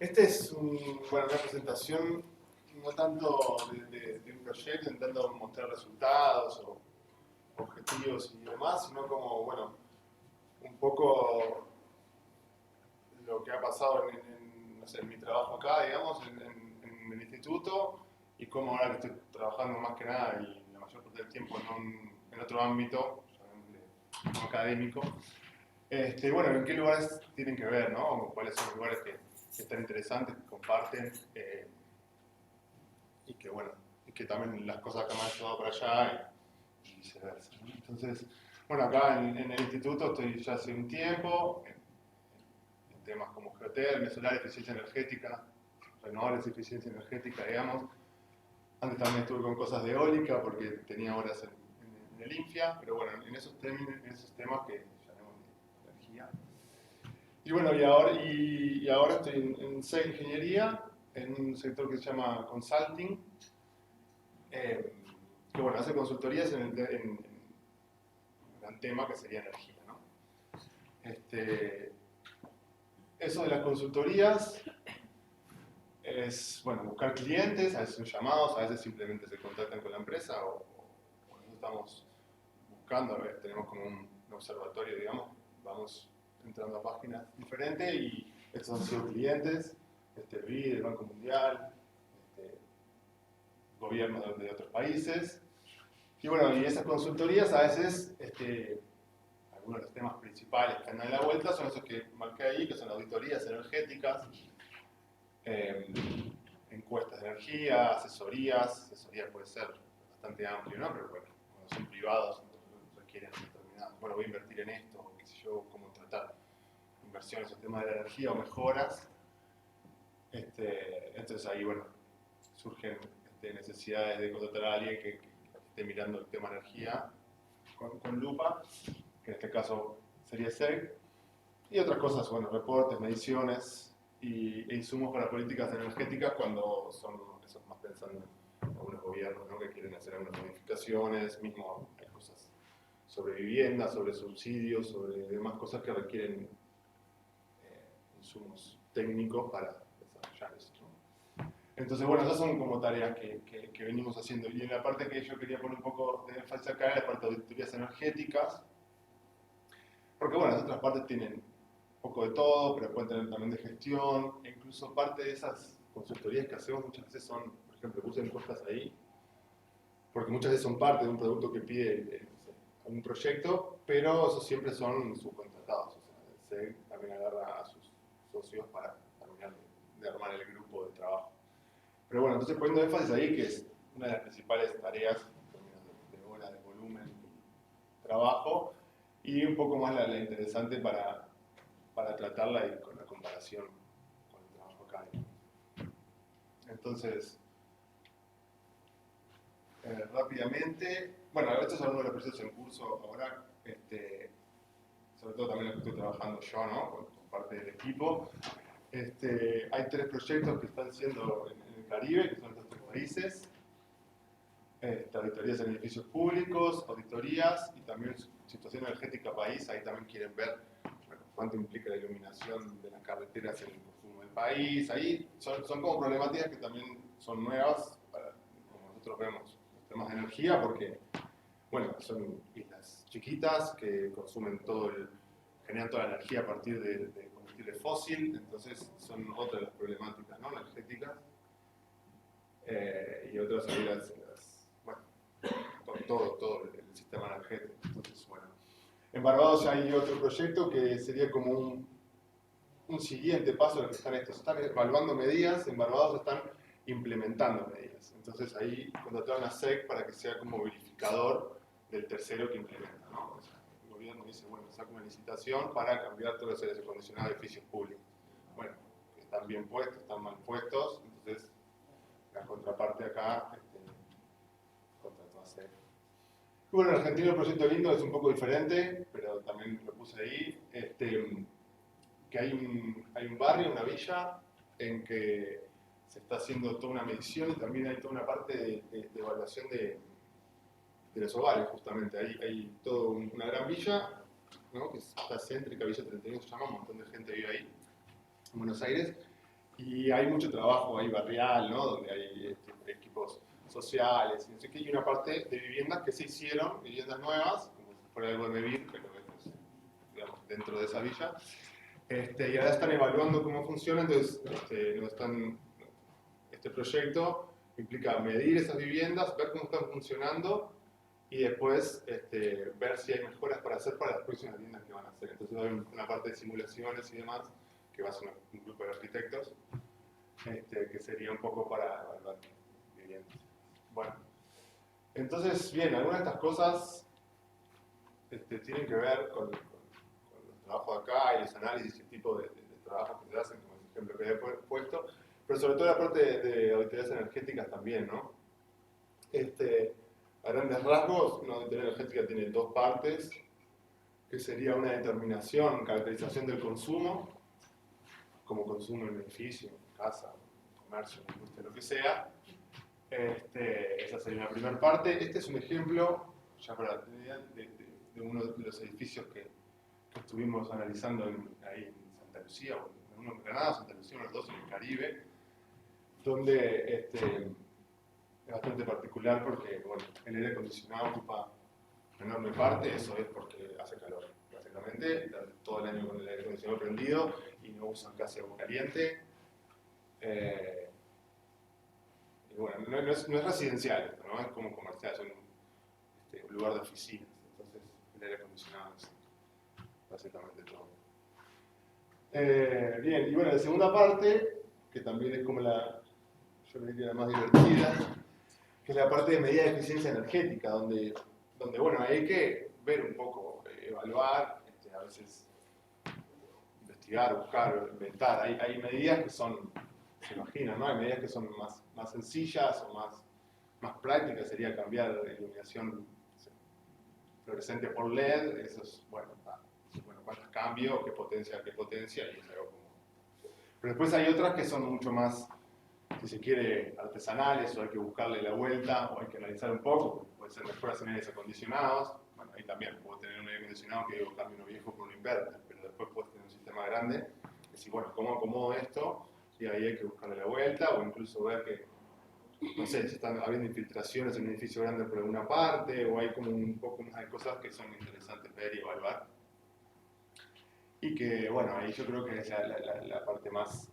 Este es una presentación no tanto de un proyecto, intentando mostrar resultados o objetivos y demás, sino como, un poco lo que ha pasado no sé, en mi trabajo acá, digamos, en el instituto, y cómo ahora que estoy trabajando más que nada y la mayor parte del tiempo en otro ámbito, no académico, en qué lugares tienen que ver, ¿no? O cuáles son los lugares que están interesantes, que comparten, y que, y que también las cosas que me han llevado para allá y viceversa, ¿no? Entonces, acá en el instituto estoy ya hace un tiempo, en temas como geotermia, solar, eficiencia energética, renovables, eficiencia energética, digamos. Antes también estuve con cosas de eólica porque tenía horas en el INFIA, pero bueno, en esos temas que llamamos de energía. Y ahora estoy en C Ingeniería, en un sector que se llama Consulting, que hace consultorías en un gran tema que sería energía, ¿no? Eso de las consultorías es, buscar clientes, a veces son llamados, a veces simplemente se contactan con la empresa o nosotros estamos buscando, a ver, tenemos como un observatorio, digamos, vamos entrando a páginas diferentes y estos han sido clientes, el BID, el Banco Mundial, gobiernos de otros países. Y esas consultorías a veces, algunos de los temas principales que andan en la vuelta son esos que marqué ahí, que son auditorías energéticas, encuestas de energía, asesoría puede ser bastante amplio, ¿no? Pero bueno, cuando son privados requieren determinados, voy a invertir en esto, qué sé yo, cómo tratar inversiones o temas de la energía o mejoras. Entonces ahí, surgen necesidades de contratar a alguien que esté mirando el tema energía con lupa, que en este caso sería SEG, y otras cosas, reportes, mediciones e insumos para políticas energéticas cuando son esos más pensando en algunos gobiernos, ¿no? Que quieren hacer algunas modificaciones, mismo hay cosas sobre vivienda, sobre subsidios, sobre demás cosas que requieren insumos técnicos para desarrollar eso, ¿no? Entonces, esas son como tareas que venimos haciendo. Y en la parte que yo quería poner un poco de énfasis acá, en la parte de auditorías energéticas, porque las otras partes tienen un poco de todo, pero pueden tener también de gestión, e incluso parte de esas consultorías que hacemos muchas veces son, por ejemplo, puse encuestas ahí, porque muchas veces son parte de un producto que pide no sé, un proyecto, pero esos siempre son subcontratados. O sea, el SEG también agarra a sus socios para terminar de armar el grupo de trabajo. Pero entonces poniendo énfasis ahí, que es una de las principales tareas en términos de hora, de volumen, trabajo, y un poco más la interesante para tratarla y con la comparación con el trabajo académico. Entonces, rápidamente, estos son algunos de los proyectos en curso ahora, sobre todo también los que estoy trabajando yo, ¿no? Con parte del equipo. Hay 3 proyectos que están siendo en el Caribe, que son estos 3 países. Auditorías en edificios públicos, auditorías y también situación energética país. Ahí también quieren ver cuánto implica la iluminación de las carreteras en el consumo del país. Ahí son como problemáticas que también son nuevas, como nosotros vemos los temas de energía, porque son islas chiquitas que consumen generan toda la energía a partir de combustible fósil, entonces son otras de las problemáticas, ¿no? Energéticas. Y otras ahí con todo el sistema energético. Entonces, en Barbados ya hay otro proyecto que sería como un siguiente paso de lo que están estos. Están evaluando medidas, en Barbados están implementando medidas. Entonces ahí contrataron a SEC para que sea como verificador del tercero que implementa, ¿no? O sea, el gobierno dice, saca una licitación para cambiar todos los aires acondicionados de edificios públicos. Están bien puestos, están mal puestos, entonces la contraparte acá contrató a SEC. En Argentina el proyecto lindo es un poco diferente, pero también lo puse ahí, que hay un barrio, una villa, en que se está haciendo toda una medición y también hay toda una parte de evaluación de los hogares, justamente. Hay toda una gran villa, ¿no? Que está céntrica, Villa 31 se llama, un montón de gente vive ahí, en Buenos Aires, Y hay mucho trabajo ahí barrial, ¿no? Donde hay equipos sociales, y no sé qué, y una parte de viviendas que se hicieron, viviendas nuevas, como si fuera algo de vivir, pero es, digamos, dentro de esa villa. Y ahora están evaluando cómo funciona, entonces no están, este proyecto implica medir esas viviendas, ver cómo están funcionando y después ver si hay mejoras para hacer para las próximas viviendas que van a hacer. Entonces hay una parte de simulaciones y demás, que va a ser un grupo de arquitectos, que sería un poco para evaluar viviendas. Bueno, entonces, bien, algunas de estas cosas tienen que ver con los trabajos de acá y los análisis y el tipo de trabajo que se hacen, como el ejemplo que he puesto, pero sobre todo la parte de auditorías energéticas también, ¿no? A grandes rasgos, una auditoría energética tiene dos partes, que sería una determinación, caracterización del consumo, como consumo en edificio, en casa, en comercio, en industria, lo que sea. Esa sería la primera parte. Este es un ejemplo, ya para la idea, de uno de los edificios que estuvimos analizando ahí en Santa Lucía, o en uno en Granada, Santa Lucía, unos dos en el Caribe, donde es bastante particular porque bueno, el aire acondicionado ocupa una enorme parte, eso es porque hace calor. Básicamente, están todo el año con el aire acondicionado prendido y no usan casi agua caliente. Y bueno, no es residencial esto, ¿no? Es como comercial, es un lugar de oficinas. Entonces, el aire acondicionado es básicamente todo. Bien, y bueno, la segunda parte, que también es como yo diría la más divertida, que es la parte de medida de eficiencia energética, donde bueno, hay que ver un poco, evaluar, a veces investigar, buscar, inventar. Hay medidas que son, se imaginan, ¿no? Hay medidas que son más sencillas o más prácticas, sería cambiar la iluminación fluorescente por LED, eso es, bueno, cuántos cambio, qué potencia, y es algo como... Pero después hay otras que son mucho más, si se quiere, artesanales, o hay que buscarle la vuelta, o hay que analizar un poco, porque puede ser mejoras en aires acondicionados. Bueno, ahí también puedo tener un aire acondicionado que digo, cambio uno viejo por un inverter, pero después puedes tener un sistema grande, y decir, bueno, ¿cómo acomodo esto? Y ahí hay que buscarle la vuelta, o incluso ver que, no sé, si están habiendo infiltraciones en un edificio grande por alguna parte, o hay como un poco más de cosas que son interesantes ver y evaluar. Y que, bueno, ahí yo creo que es la parte más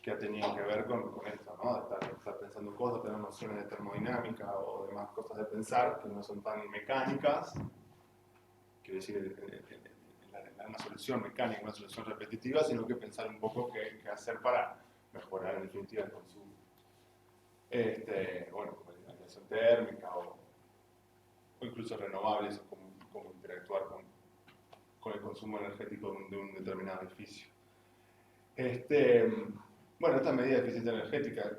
que ha tenido que ver con esto, ¿no? De estar pensando cosas, tener nociones de termodinámica o demás cosas de pensar que no son tan mecánicas, quiero decir, una solución mecánica, una solución repetitiva, sino que pensar un poco qué hacer para mejorar en definitiva el consumo. Bueno, como la aislación térmica o incluso renovables, o cómo interactuar con el consumo energético de un determinado edificio. Bueno, esta medida de eficiencia energética,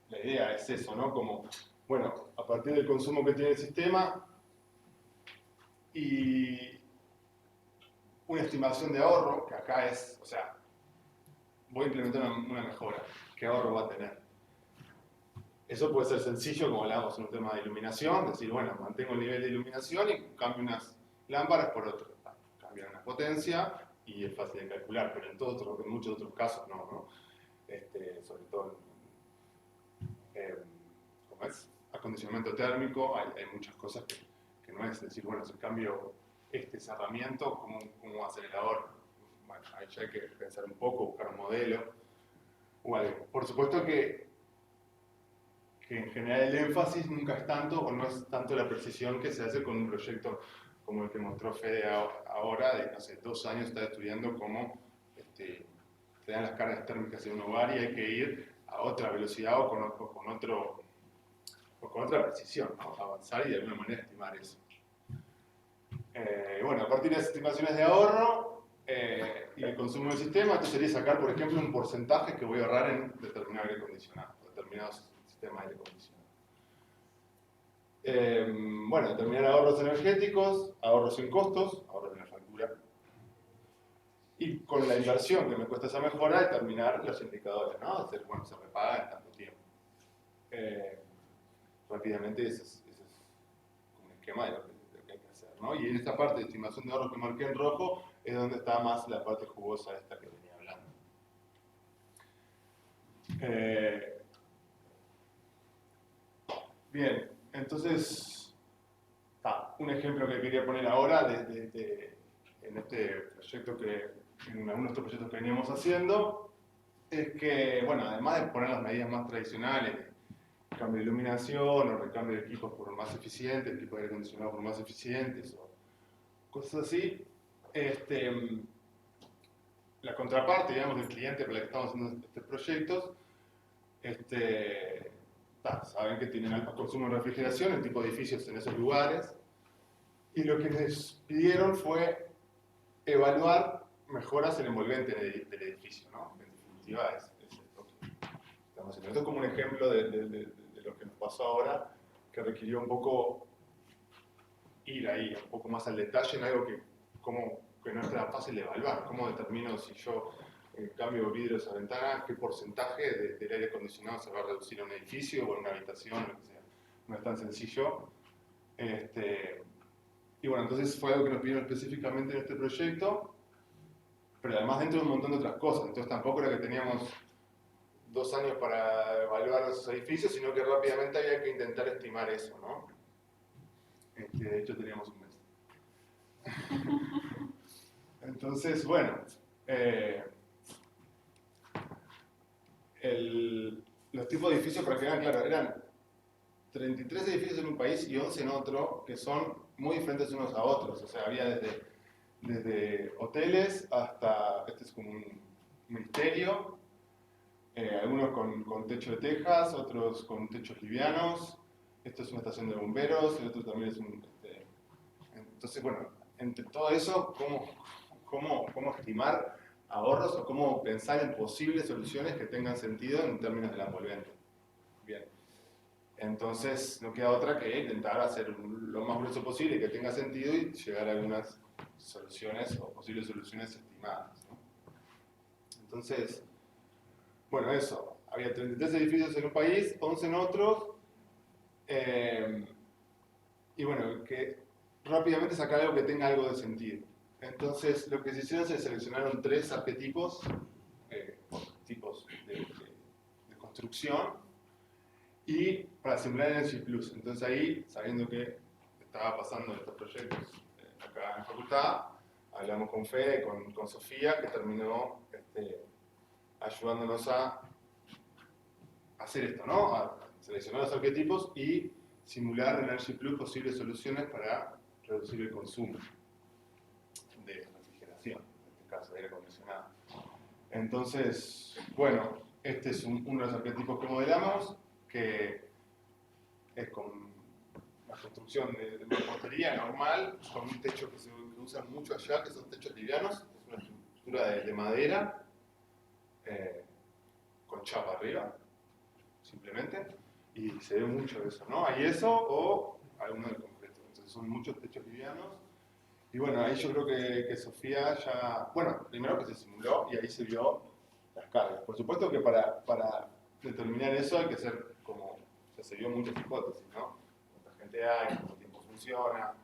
la idea es eso, ¿no? Como, bueno, a partir del consumo que tiene el sistema y una estimación de ahorro, que acá es, o sea, voy a implementar una mejora, ¿qué ahorro va a tener? Eso puede ser sencillo, como hablábamos en un tema de iluminación, decir, bueno, mantengo el nivel de iluminación y cambio unas lámparas por otras. Cambian una potencia y es fácil de calcular, pero en muchos otros casos no. Sobre todo ¿cómo es? Acondicionamiento térmico, hay muchas cosas que no es decir, bueno, si cambio este cerramiento, ¿cómo va a ser el ahorro? Bueno, ahí ya hay que pensar un poco, buscar un modelo o algo. Por supuesto que en general el énfasis nunca es tanto o no es tanto la precisión que se hace con un proyecto como el que mostró Fede ahora, de, no sé, 2 años está estudiando cómo se dan las cargas térmicas en un hogar y hay que ir a otra velocidad o con otra precisión, ¿no? Avanzar y de alguna manera estimar eso. Bueno, a partir de las estimaciones de ahorro y el consumo del sistema, esto sería sacar, por ejemplo, un porcentaje que voy a ahorrar en determinado aire acondicionado, determinados sistemas de aire acondicionado. Bueno, determinar ahorros energéticos, ahorros en costos, ahorros en la factura. Y con la inversión que me cuesta esa mejora, determinar los indicadores, ¿no? Hacer, bueno, se repaga en tanto tiempo. Rápidamente ese es un esquema de lo que hay que hacer, ¿no? Y en esta parte de estimación de ahorros que marqué en rojo es donde está más la parte jugosa esta que venía hablando. Bien, entonces, un ejemplo que quería poner ahora en este proyecto en algunos de estos proyectos que veníamos haciendo, es que, bueno, además de poner las medidas más tradicionales, cambio de iluminación o recambio de equipos por más eficientes, equipos de aire acondicionado por más eficientes o cosas así, la contraparte, digamos, del cliente para el que estamos haciendo estos proyectos, saben que tienen alto consumo de refrigeración, el tipo de edificios en esos lugares, y lo que les pidieron fue evaluar mejoras en el envolvente del edificio, ¿no? En definitiva, es lo que estamos haciendo. Esto es como un ejemplo de lo que nos pasó ahora, que requirió un poco ir ahí, un poco más al detalle en algo que no era fácil de evaluar. ¿Cómo determino si yo cambio vidrios a ventanas, qué porcentaje del aire acondicionado se va a reducir en un edificio o en una habitación, lo que sea? No es tan sencillo. Y bueno, entonces fue algo que nos pidieron específicamente en este proyecto, pero además dentro de un montón de otras cosas. Entonces tampoco era que teníamos 2 años para evaluar esos edificios, sino que rápidamente había que intentar estimar eso, ¿no? De hecho teníamos un mes. Entonces, bueno, los tipos de edificios, para que vean, claro, eran 33 edificios en un país y 11 en otro, que son muy diferentes unos a otros. O sea, había desde hoteles hasta, este es como un ministerio, algunos con techo de tejas, otros con techos livianos. Esto es una estación de bomberos, el otro también es un... entonces, bueno, entre todo eso, ¿cómo estimar ahorros o cómo pensar en posibles soluciones que tengan sentido en términos de la envolvente? Bien. Entonces, no queda otra que intentar hacer lo más grueso posible que tenga sentido y llegar a algunas soluciones o posibles soluciones estimadas, ¿no? Entonces, bueno, eso. Había 33 edificios en un país, 11 en otros. Y bueno, que rápidamente sacar algo que tenga algo de sentido. Entonces, lo que se hicieron es se seleccionaron 3 arquetipos, tipos de construcción, y para simular Energy Plus. Entonces ahí, sabiendo que estaba pasando estos proyectos acá en la facultad, hablamos con Fede, con Sofía, que terminó ayudándonos a hacer esto, ¿no? A seleccionar los arquetipos y simular en Energy Plus posibles soluciones para reducir el consumo de refrigeración, en este caso de aire acondicionado. Entonces, bueno, este es uno de los arquetipos que modelamos, que es con la construcción de mampostería normal, con un techo que se usa mucho allá, que son techos livianos. Es una estructura de madera con chapa arriba, simplemente, y se ve mucho eso, ¿no? Hay eso o alguno de concreto. Entonces son muchos techos livianos. Y bueno, ahí yo creo que Sofía ya, bueno, primero que se simuló y ahí se vio las cargas. Por supuesto que para determinar eso hay que hacer como, ya se vio muchas hipótesis, ¿no? Cuánta gente hay, cuánto tiempo funciona.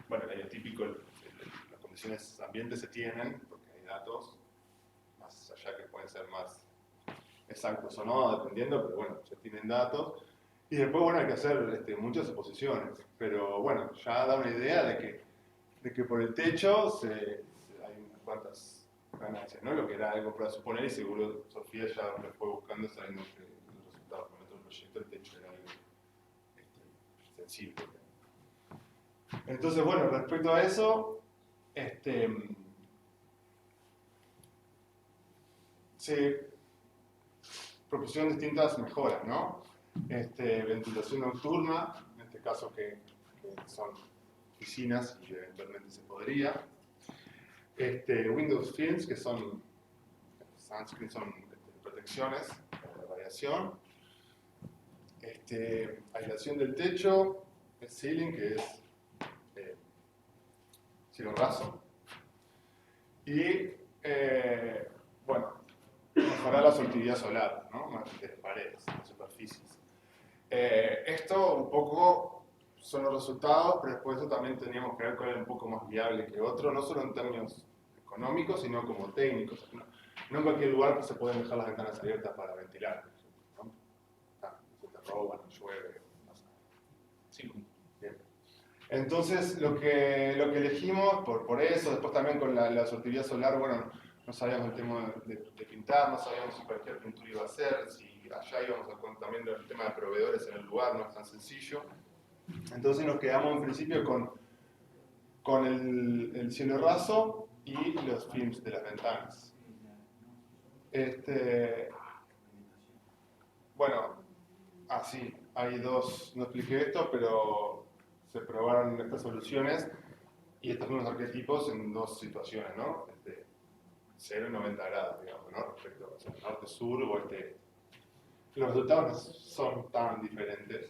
Bueno, lo típico, las condiciones ambientes se tienen, porque hay datos, más allá que pueden ser más exactos o no, dependiendo, pero bueno, se tienen datos. Y después, bueno, hay que hacer muchas suposiciones, pero bueno, ya da una idea de que por el techo hay unas cuantas ganancias, ¿no? Lo que era algo para suponer, y seguro Sofía ya lo fue buscando sabiendo que los resultados con otro proyecto, el techo era algo sensible. Entonces, bueno, respecto a eso, se propusieron distintas mejoras, ¿no? Ventilación nocturna, en este caso que son oficinas y eventualmente se podría. Windows Films, que son sunscreen, son protecciones para la radiación. Aislación del techo, el ceiling, que es cielo raso. Y, bueno, mejorar la soltividad solar, ¿no? De las paredes, de las superficies. Esto un poco son los resultados, pero después eso también teníamos que ver cuál era un poco más viable que otro, no solo en términos económicos, sino como técnicos. No en cualquier lugar se pueden dejar las ventanas abiertas para ventilar, por ejemplo, ¿no? Se te roban, llueve, pasa. Sí. Bien. Entonces, lo que elegimos, por eso, después también con la sortibilidad solar, bueno, no sabíamos el tema de pintar, no sabíamos si cualquier pintura iba a ser, si allá íbamos a contar también el tema de proveedores en el lugar, no es tan sencillo. Entonces nos quedamos en principio con el cielo raso y los films de las ventanas. Bueno, así, hay dos, no expliqué esto, pero se probaron estas soluciones y estos son los arquetipos en dos situaciones, ¿no? 0 y 90 grados, digamos, ¿no? Respecto a norte-sur o este. Los resultados no son tan diferentes.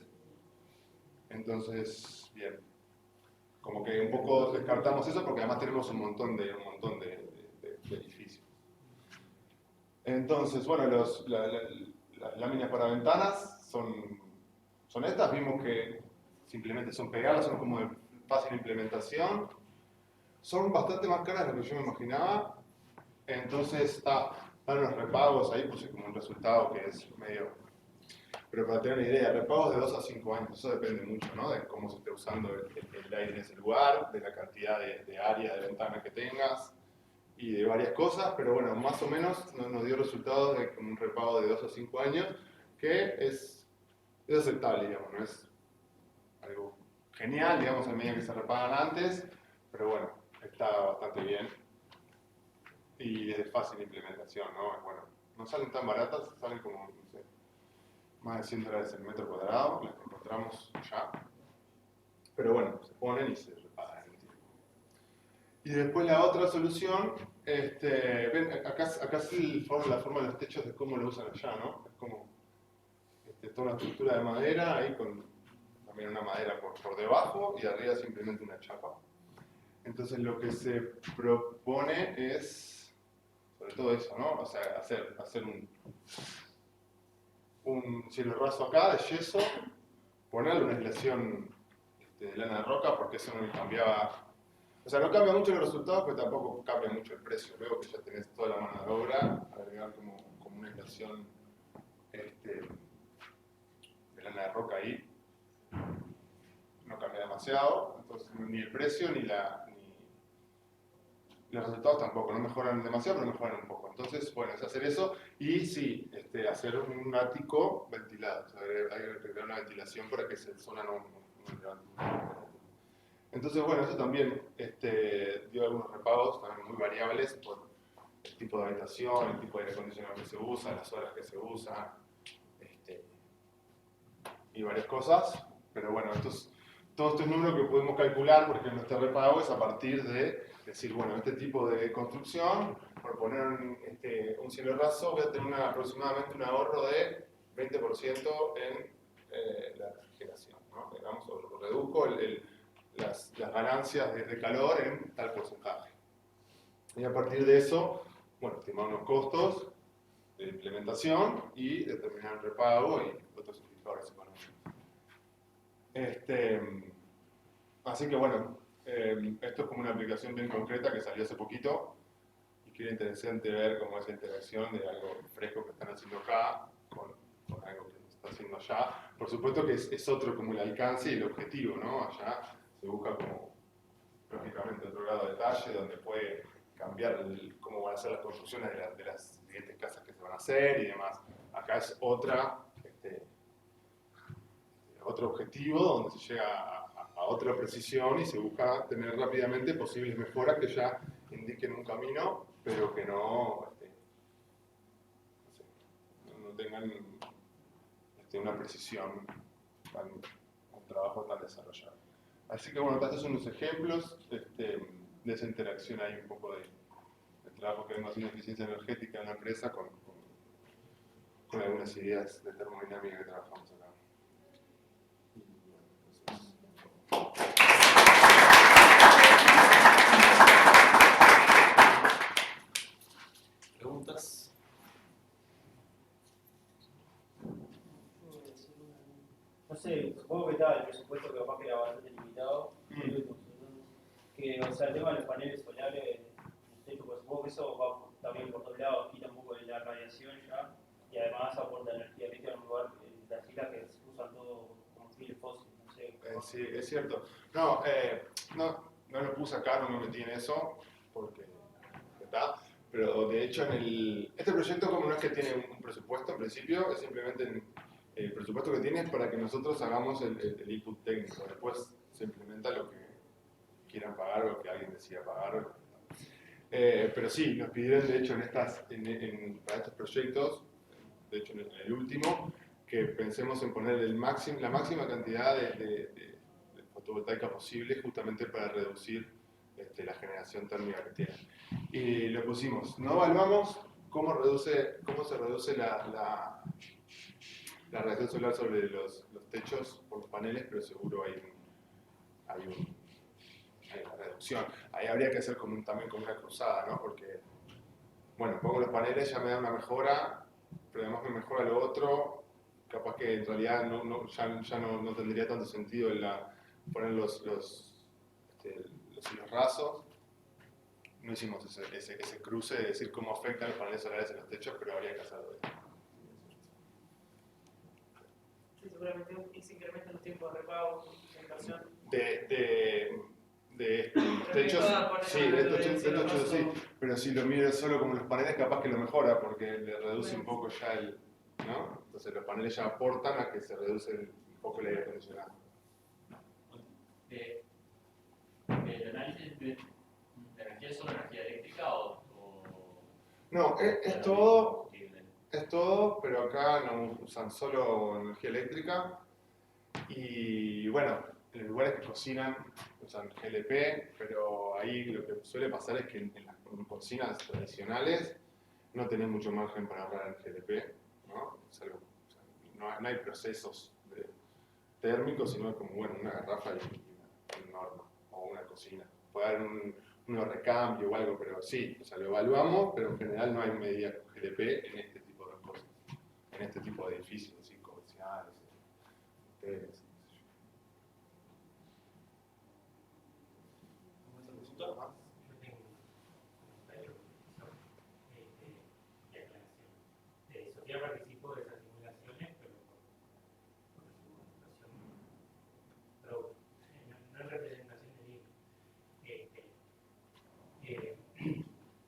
Entonces, bien. Como que un poco descartamos eso porque además tenemos un montón de edificios. Entonces, bueno, las láminas para ventanas son estas. Vimos que simplemente son pegadas, son como de fácil implementación. Son bastante más caras de lo que yo me imaginaba. Entonces están los repagos ahí, puse como un resultado que es medio... Pero para tener una idea, repagos de 2 a 5 años, eso depende mucho, ¿no? De cómo se esté usando el aire en ese lugar, de la cantidad de área de ventana que tengas y de varias cosas, pero bueno, más o menos nos dio resultados de un repago de 2 a 5 años, que es aceptable, digamos, no es algo genial, digamos, a medida que se repagan antes, pero bueno, está bastante bien. Y es de fácil implementación, ¿no? Bueno, no salen tan baratas, salen como, no sé, más de $100 el metro cuadrado, las que encontramos ya. Pero bueno, se ponen y se repagan en el tiempo. Y después la otra solución, ven, acá sí la forma de los techos de cómo lo usan allá, ¿no? Es como toda una estructura de madera, ahí con también una madera por debajo y arriba simplemente una chapa. Entonces lo que se propone es, sobre todo eso, ¿no? O sea, hacer un cielo raso acá de yeso, ponerle una aislación de lana de roca, porque eso no cambiaba. O sea, no cambia mucho los resultados, pero tampoco cambia mucho el precio. Luego que ya tenés toda la mano de obra, agregar como una aislación de lana de roca ahí, no cambia demasiado. Entonces, ni el precio ni los resultados tampoco, no mejoran demasiado, pero mejoran un poco. Entonces, bueno, es hacer eso y sí, hacer un ático ventilado. O sea, hay que crear una ventilación para que esa zona no levante. Entonces, bueno, eso también dio algunos repagos también muy variables por el tipo de habitación, el tipo de aire acondicionado que se usa, las horas que se usan, y varias cosas. Pero bueno, todos estos números que podemos calcular, por ejemplo, este repago es a partir de decir, bueno, este tipo de construcción, por poner un cielo raso, voy a tener aproximadamente un ahorro de 20% en la refrigeración, ¿no? Digamos, o reduzco las ganancias de calor en tal porcentaje. Y a partir de eso, bueno, estimar unos costos de implementación y determinar el repago y otros indicadores económicos. Así que bueno, esto es como una aplicación bien concreta que salió hace poquito y que era interesante ver cómo es la interacción de algo fresco que están haciendo acá con algo que se está haciendo allá. Por supuesto que es otro como el alcance y el objetivo, ¿no? Allá se busca como, lógicamente, otro grado de detalle donde puede cambiar cómo van a ser las construcciones de las siguientes casas que se van a hacer y demás. Acá es otro objetivo donde se llega a otra precisión y se busca tener rápidamente posibles mejoras que ya indiquen un camino, pero que no tengan una precisión, un trabajo tan desarrollado. Así que bueno, estos son los ejemplos de esa interacción ahí un poco del trabajo que vengo haciendo en eficiencia energética en la empresa con algunas ideas de termodinámica que trabajamos acá. ¿Preguntas? No sé, supongo que estaba el presupuesto que capaz que era bastante limitado. Que, o sea, el tema de los paneles solares techo, pues supongo que eso va también por todos lados, quita un poco de la radiación ya, y además aporta energía, viste, en un lugar, las islas que se usan todo combustible fósil, no sé. Sí, es cierto. No, no lo puse acá, no me metí en eso, porque está. Pero de hecho, este proyecto, como no es que tiene un presupuesto en principio, es simplemente el presupuesto que tiene es para que nosotros hagamos el input técnico. Después se implementa lo que quieran pagar o que alguien decida pagar. Pero sí, nos pidieron, de hecho, para estos proyectos, de hecho, en el último, que pensemos en poner la máxima cantidad de fotovoltaica posible justamente para reducir la generación térmica que tiene. Y lo pusimos, no evaluamos cómo se reduce la radiación solar sobre los techos por los paneles, pero seguro hay una reducción. Ahí habría que hacer también como una cruzada, ¿no? Porque, bueno, pongo los paneles, ya me da una mejora, pero además me mejora lo otro, capaz que en realidad ya no tendría tanto sentido poner los hilos rasos. No hicimos ese cruce de decir cómo afectan los paneles solares en los techos, pero habría que hacerlo. Sí, seguramente se incrementan los tiempos de repago, de inversión. De los techos, sí, de estos techos sí, pero si lo miro solo como los paneles, capaz que lo mejora, porque le reduce un poco ya ¿no? Entonces los paneles ya aportan a que se reduce un poco el aire acondicionado. ¿El análisis de energía es solo energía eléctrica o no, es todo, pero acá no usan solo energía eléctrica y bueno, en los lugares que cocinan usan GLP, pero ahí lo que suele pasar es que en las cocinas tradicionales no tenés mucho margen para ahorrar en GLP, ¿no? No hay procesos térmicos, sino como bueno, una garrafa y una horno o una cocina. Puede haber un recambio o algo, pero sí, lo evaluamos, pero en general no hay medidas con GLP en este tipo de cosas, en este tipo de edificios así, comerciales, hoteles. Yo tengo un comentario de aclaración. Sofía participó de esas simulaciones, pero por su situación no en representación de INE.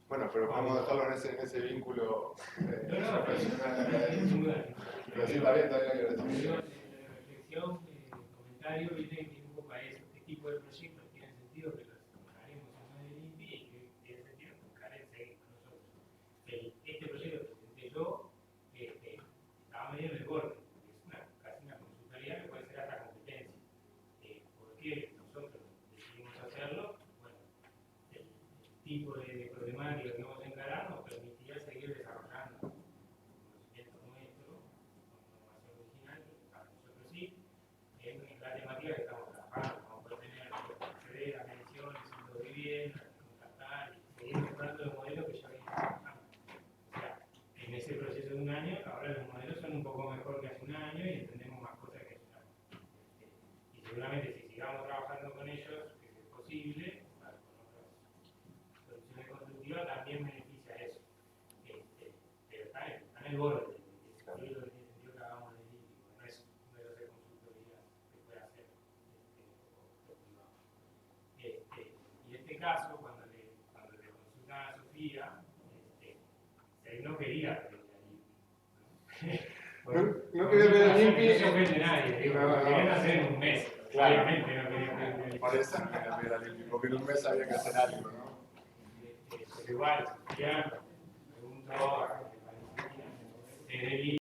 Bueno, pero vamos a dejarlo en ese vínculo profesional. Pero sí, está bien la aclaración. La reflexión, comentario viene un poco a eso. Este tipo de proyectos tiene sentido que los haremos en el INPI y que tiene sentido que Karen seguir con nosotros. Este proyecto que presenté yo estaba medio en el borde, porque es casi una consultoría que puede ser hasta competencia. ¿Por qué nosotros decidimos hacerlo? Bueno, el tipo de problemática que vamos a encarar nos permitía seguir desarrollando conocimiento nuestro, con normación original, que para nosotros sí, en la temática que estamos trabajando, como poder tener acceder a mediciones, centros de vivienda, contactar y seguir mejorando los modelos que ya venimos trabajando. O sea, en ese proceso de un año, ahora los modelos son un poco mejor que hace un año y entendemos más cosas que hace un año. Y seguramente si sigamos trabajando con ellos, que es posible, con otras soluciones constructivas, también beneficia eso. Pero está en el borde. Lo que tiene sentido que hagamos en el límite, no es uno de los de consultoría que puede hacer lo privado. Y en este caso, cuando le consultan a Sofía, él no quería pedir al INPI. No quería pedir al INPI. No se ofende nadie, digo, lo querían hacer en un mes. Claramente no quería pedir al INPI. Por eso no quería pedir al INPI, porque en un mes había que hacer algo, ¿no? Pero igual, Sofía preguntó a desde el